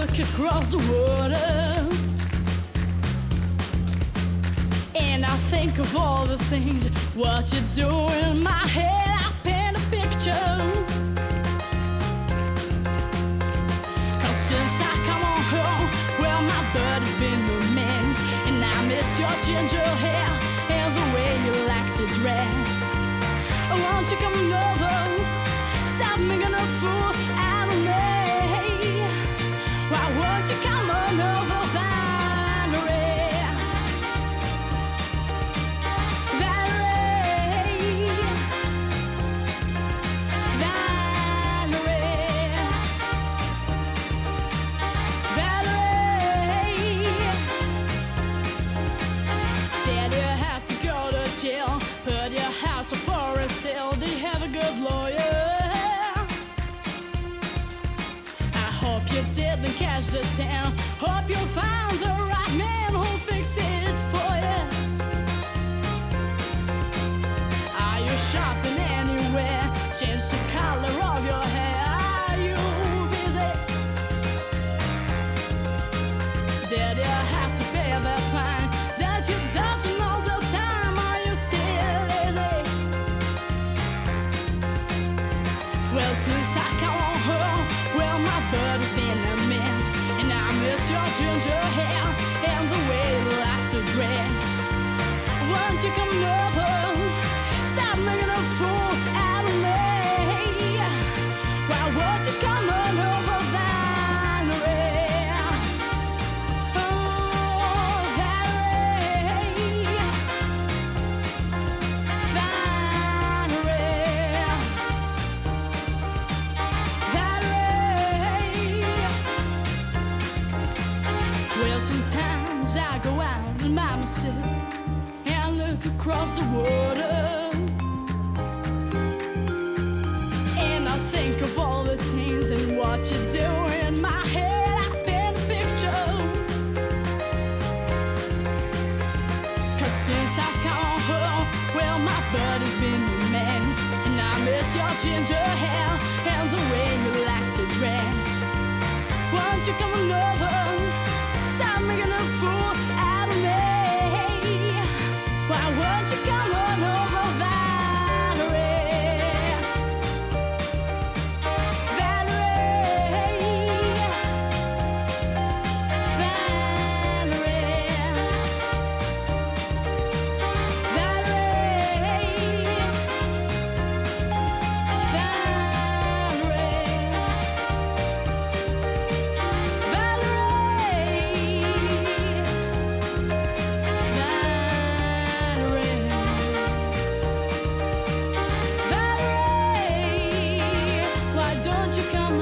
look across the water, and I think of all the things what you do in my head. I paint a picture, 'cause since I come on home, well, my body's been a mess, and I miss your ginger hair and the way you like to dress. Won't you come over, stop making a fool out of me? Why won't you come on over, Valerie? Valerie, Valerie, Valerie. Did you have to go to jail? Put your house up for a sale? Do you have a good lawyer? I hope you didn't catch the town. Hope you'll find the right man who'll fix it for you. Are you shopping anywhere? Change the color of your hair. Are you busy? Did you have to pay that fine that you're dodging all the time? Are you still lazy? Well, since I come on home, well, my body's been a mess, and I miss your ginger hair and the way you like to dress. Won't you come over, stop making a fool out of me? Why won't you come on over, Valerie? Oh, Valerie, Valerie, Valerie. Well, sometimes I go out and by myself and look across the water, and I think of all the things and what you do in my head. I paint a picture, 'cause since I've come home, well, my body's been a mess, and I miss your ginger hair and the way you like to dress. Won't you come on over, stop making a fool out of me? Why won't you come on over, Valerie? Valerie, Valerie, Valerie, Valerie, why don't you come